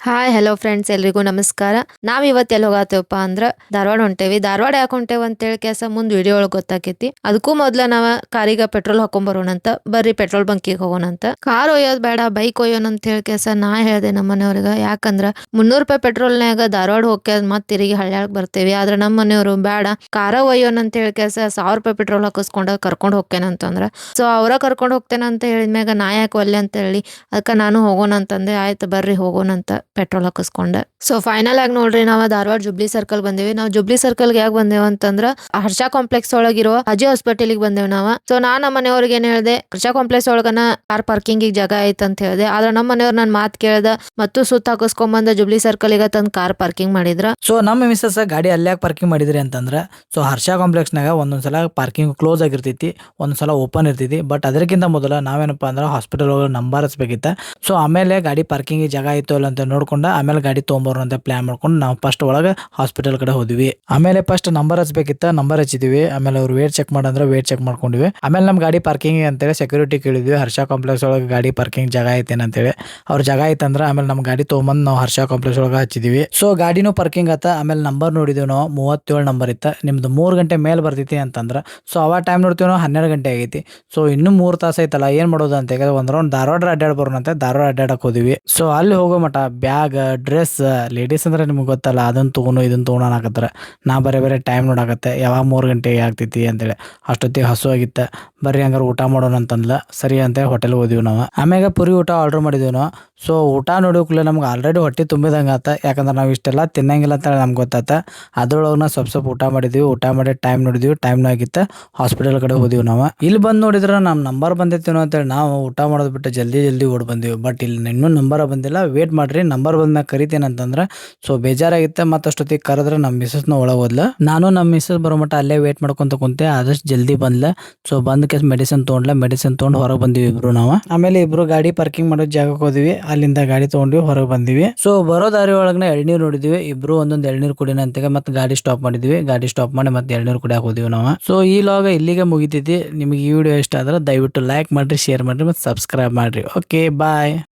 Hi hello friends ಎಲ್ರಿಗೂ ನಮಸ್ಕಾರ. ನಾವ್ ಇವತ್ತು ಎಲ್ಲಿ ಹೋಗತ್ತೇವಪ್ಪ ಅಂದ್ರ ಧಾರವಾಡ ಹೊಂಟೇವಿ. ಧಾರವಾಡ ಯಾಕೆ ಹೊಂಟೇವ ಅಂತೇಳಿ ಕೆಲಸ ಮುಂದ್ ವಿಡಿಯೋ ಒಳಗೆ ಗೊತ್ತಾಕೈತಿ. ಅದಕ್ಕೂ ಮೊದ್ಲ ನಾವ ಕಾರಿಗ ಪೆಟ್ರೋಲ್ ಹಾಕೊಂಡ್ ಬರೋಣಂತ ಬರ್ರಿ ಪೆಟ್ರೋಲ್ ಬಂಕಿಗೆ ಹೋಗೋಣಂತ. ಕಾರ್ ಒಯ್ಯೋದ್ ಬೇಡ ಬೈಕ್ ಒಯ್ಯೋಣ ಅಂತ ಹೇಳಿ ಕೆಲಸ ನಾ ಹೇಳ್ದೆ ನಮ್ಮ ಮನೆಯವ್ರಿಗೆ. ಯಾಕಂದ್ರ 300 ರೂಪಾಯಿ ಪೆಟ್ರೋಲ್ನಾಗ ಧಾರವಾಡ ಹೋಗ್ಯ ಮತ್ ತಿರುಗಿ ಹಳ್ಳ್ಯಾಳಕ್ ಬರ್ತೇವಿ. ಆದ್ರ ನಮ್ಮ ಮನೆಯವರು ಬೇಡ ಕಾರ ಒಯ್ಯೋಣ ಅಂತ ಹೇಳಿ ಕೆಲಸ 1000 ರೂಪಾಯಿ ಪೆಟ್ರೋಲ್ ಹಾಕಿಸ್ಕೊಂಡ ಕರ್ಕೊಂಡ್ ಹೋಗ್ತೇನೆ ಅಂತಂದ್ರ ಸೊ ಅವ್ರ ಕರ್ಕೊಂಡ್ ಹೋಗ್ತೇನೆ ಅಂತ ಹೇಳಿದ್ಮ್ಯಾಗ ನಾ ಯಾಕೆ ಒಲ್ಲೆ ಅಂತ ಹೇಳಿ ಅದಕ್ಕ ನಾನು ಹೋಗೋಣ ಅಂತಂದೆ. ಆಯ್ತು ಬರ್ರಿ ಹೋಗೋಣ ಅಂತ ಪೆಟ್ರೋಲ್ ಹಾಕಿಸ್ಕೊಂಡೆ. ಸೊ ಫೈನಲ್ ಆಗಿ ನೋಡ್ರಿ ನಾವ್ ಧಾರವಾಡ ಜುಬ್ಲಿ ಸರ್ಕಲ್ ಬಂದೇವಿ. ನಾವು ಜುಬ್ಲಿ ಸರ್ಕಲ್ ಯಾಕೆ ಬಂದೇವ ಅಂತಂದ್ರ ಹರ್ಷ ಕಾಂಪ್ಲೆಕ್ಸ್ ಒಳಗಿರೋ ಅಜಯ್ ಹಾಸ್ಪಿಟಲ್ ಬಂದೇವ್ ನಾವ. ಸೊ ನಾ ನಮ್ಮ ಮನೆಯವ್ರಿಗೆ ಏನ್ ಹೇಳ್ದೆ, ಹರ್ಷ ಕಾಂಪ್ಲೆಕ್ಸ್ ಒಳಗನ ಕಾರ್ ಪಾರ್ಕಿಂಗ್ ಜಾಗ ಐತ್ ಅಂತ ಹೇಳ್ದೆ. ಆದ್ರ ನಮ್ಮ ಮನೆಯವ್ರ ನನ್ ಮಾತ್ ಕೇಳ್ದ ಮತ್ತು ಸುತ್ತ ಹಾಕಿಸ್ಕೊಂಡ್ ಬಂದ ಜುಬ್ಲಿ ಸರ್ಕಲ್ ಗ ತಂದ್ ಕಾರ್ ಪಾರ್ಕಿಂಗ್ ಮಾಡಿದ್ರ. ಸೊ ನಮ್ಮ ಮಿಸಸ್ ಗಾಡಿ ಅಲ್ಲಾಕ್ ಪಾರ್ಕಿಂಗ್ ಮಾಡಿದ್ರಿ ಅಂತಂದ್ರ ಸೊ ಹರ್ಷ ಕಾಂಪ್ಲೆಕ್ಸ್ನಾಗ ಒಂದೊಂದ್ಸಲ ಪಾರ್ಕಿಂಗ್ ಕ್ಲೋಸ್ ಆಗಿರ್ತೈತಿ, ಒಂದೊಂದ್ಸಲ ಓಪನ್ ಇರ್ತೈತಿ. ಬಟ್ ಅದಕ್ಕಿಂತ ಮೊದಲ ನಾವೇನಪ್ಪಾ ಅಂದ್ರ ಹಾಸ್ಪಿಟಲ್ ಒಳಗೆ ನಂಬರ್ ಹಚ್ಬೇಕಿತ್ತ. ಸೊ ಆಮೇಲೆ ಗಾಡಿ ಪಾರ್ಕಿಂಗ್ ಜಾಗ ಐತೋ ಇಲ್ಲ ಅಂತ ನೋಡ್ಕೊಂಡ ಆಮೇಲೆ ಗಾಡಿ ತೊಗೊಂಬರೋಣ ಅಂತ ಪ್ಲಾನ್ ಮಾಡ್ಕೊಂಡು ನಾವು ಫಸ್ಟ್ ಒಳಗೆ ಹಾಸ್ಪಿಟಲ್ ಕಡೆ ಹೋದ್ವಿ. ಆಮೇಲೆ ಫಸ್ಟ್ ನಂಬರ್ ಹಚ್ಬೇಕಿತ್ತ, ನಂಬರ್ ಹಚ್ಚಿದ್ವಿ. ಆಮೇಲೆ ಅವ್ರು ವೇಟ್ ಚೆಕ್ ಮಾಡಂದ್ರೆ ವೇಟ್ ಚೆಕ್ ಮಾಡ್ಕೊಂಡಿವಿ. ಆಮೇಲೆ ನಮ್ ಗಾಡಿ ಪಾರ್ಕಿಂಗ್ ಅಂತೇಳಿ ಸೆಕ್ಯೂರಿಟಿ ಕೇಳಿದ್ವಿ, ಹರ್ಷ ಕಾಂಪ್ಲೆಕ್ಸ್ ಒಳಗೆ ಗಾಡಿ ಪಾರ್ಕಿಂಗ್ ಜಾಗ ಐತೇನ ಅಂತೇಳಿ. ಅವ್ರ ಜಾಗ ಐತಂದ್ರ ಆಮೇಲೆ ನಮ್ ಗಾಡಿ ತೊಗೊಂಬಂದ್ ನಾವು ಹರ್ಷ ಕಾಂಪ್ಲೆಕ್ಸ್ ಒಳಗೆ ಹಚ್ಚಿದ್ವಿ. ಸೊ ಗಾಡಿನೂ ಪಾರ್ಕಿಂಗ್ ಆತ. ಆಮೇಲೆ ನಂಬರ್ ನೋಡಿದ್ವಿ ನಾವು 37 ನಂಬರ್ ಇತ್ತ. ನಿಮ್ದು 3 ಗಂಟೆ ಮೇಲೆ ಬರ್ತೈತಿ ಅಂತಂದ್ರ ಸೊ ಅವ ಟೈಮ್ ನೋಡ್ತೀವಿ ನಾವು 12 ಗಂಟೆ ಆಗೈತಿ. ಸೊ ಇನ್ನೂ 3 ತಾಸು ಐತಲ್ಲ ಏನ್ ಮಾಡೋದು ಅಂತ ಹೇಳಿ ಒಂದ್ ರೌಂಡ್ ಧಾರವಾಡ ಅಡ್ಡಾಡ್ ಬರೋಣ ಅಂತ ಧಾರವಾಡ ಅಡ್ಡಾಡಕ್ ಹೋದಿವಿ. ಸೊ ಅಲ್ಲಿ ಹೋಗೋ ಮಟ ಬ್ಯಾಗ್ ಡ್ರೆಸ್ ಲೇಡೀಸ್ ಅಂದ್ರೆ ನಿಮ್ಗೆ ಗೊತ್ತಲ್ಲ, ಅದನ್ನ ತಗೊಂಡು ಇದನ್ನ ತಗೊಂಡು ಹಾಕತ್ತಾರ. ನಾ ಬೇರೆ ಟೈಮ್ ನೋಡಾಕತ್ತೆ ಯಾವಾಗ 3 ಗಂಟೆಗೆ ಆಗ್ತೈತಿ ಅಂತೇಳಿ. ಅಷ್ಟೊತ್ತಿಗೆ ಹಸು ಆಗಿತ್ತ. ಬರ್ರಿ ಹಂಗಾರ ಊಟ ಮಾಡೋಣ ಅಂತಂದ್ಲ. ಸರಿ ಅಂತ ಹೋಟೆಲ್ ಹೋದಿವಿ ನಾವು. ಆಮ್ಯಾಗ ಪುರಿ ಊಟ ಆರ್ಡರ್ ಮಾಡಿದ್ವಿ ನಾವು. ಸೊ ಊಟ ನೋಡೋಕ್ಲೆ ನಮ್ಗೆ ಆಲ್ರೆಡಿ ಹೊಟ್ಟೆ ತುಂಬಿದಂಗ ಆತ. ಯಾಕಂದ್ರೆ ನಾವು ಇಷ್ಟೆಲ್ಲ ತಿನ್ನಂಗಿಲ್ಲ ಅಂತ ನಮ್ಗೆ ಗೊತ್ತಾತ. ಅದ್ರೊಳಗೆ ಸ್ವಲ್ಪ ಊಟ ಮಾಡಿದ್ವಿ. ಊಟ ಮಾಡಿ ಟೈಮ್ ನೋಡಿದ್ವಿ, ಟೈಮ್ನ ಆಗಿತ್ತ. ಹಾಸ್ಪಿಟಲ್ ಕಡೆ ಹೋದಿವಿ ನಾವು. ಇಲ್ಲಿ ಬಂದು ನೋಡಿದ್ರೆ ನಮ್ಮ ನಂಬರ್ ಬಂದೈತೇನೋ ಅಂತೇಳಿ ನಾವು ಊಟ ಮಾಡೋದು ಬಿಟ್ಟು ಜಲ್ದಿ ಓಡ್ ಬಂದಿವಿ. ಬಟ್ ಇಲ್ಲಿ ಇನ್ನೂ ನಂಬರ್ ಬಂದಿಲ್ಲ, ವೇಟ್ ಮಾಡ್ರಿ, ನಂಬರ್ ಬಂದ್ಮ್ಯಾಗ ಕರಿತೇನೆ ಅಂತಂದ್ರೆ ಸೊ ಬೇಜಾರಾಗಿತ್ತ. ಮತ್ತಷ್ಟೊತ್ತಿಗೆ ಕರೆದ್ರೆ ನಮ್ಮ ಮಿಸಸ್ನ ಒಳಗೆ ಹೋದ್ಲ. ನಾನು ನಮ್ಮ ಮಿಸಸ್ ಬರೋ ಮಟ್ಟ ಅಲ್ಲೇ ವೇಟ್ ಮಾಡ್ಕೊಂತ ಕುಂತೆ. ಆದಷ್ಟು ಜಲ್ದಿ ಬಂದ್ಲ. ಸೊ ಬಂದ ಕೇಸ್ ಮೆಡಿಸಿನ್ ತೊಗೊಂಡ್ಲ. ಮೆಡಿಸಿನ್ ತೊಗೊಂಡು ಹೊರಗೆ ಬಂದಿವಿ ಇಬ್ರು ನಾವು. ಆಮೇಲೆ ಇಬ್ರು ಗಾಡಿ ಪಾರ್ಕಿಂಗ್ ಮಾಡೋ ಜಾಗಕ್ಕೆ ಹೋದ್ವಿ. ಅಲ್ಲಿಂದ ಗಾಡಿ ತೊಗೊಂಡ್ವಿ, ಹೊರಗೆ ಬಂದಿವಿ. ಸೊ ಬರೋ ದಾರಿ ಒಳಗನೆ ಎಳ್ನೀರು ನೋಡಿದ್ವಿ. ಇಬ್ರು ಒಂದೊಂದು ಎಳ್ನೀರು ಕುಡಿನ ಅಂತ ಮತ್ತೆ ಗಾಡಿ ಸ್ಟಾಪ್ ಮಾಡಿದ್ವಿ. ಗಾಡಿ ಸ್ಟಾಪ್ ಮಾಡಿ ಮತ್ತೆ ಎಳ್ನೀರು ಕುಡಿಯಾಕ ಹೋದಿವಿ ನಾವು. ಸೊ ಈ ಲಾಗ ಇಲ್ಲಿಗೆ ಮುಗಿತೈತಿ. ನಿಮಗೆ ಈ ವಿಡಿಯೋ ಇಷ್ಟ ಆದ್ರೆ ದಯವಿಟ್ಟು ಲೈಕ್ ಮಾಡ್ರಿ, ಶೇರ್ ಮಾಡ್ರಿ, ಮತ್ತೆ ಸಬ್ಸ್ಕ್ರೈಬ್ ಮಾಡ್ರಿ. ಓಕೆ ಬಾಯ್.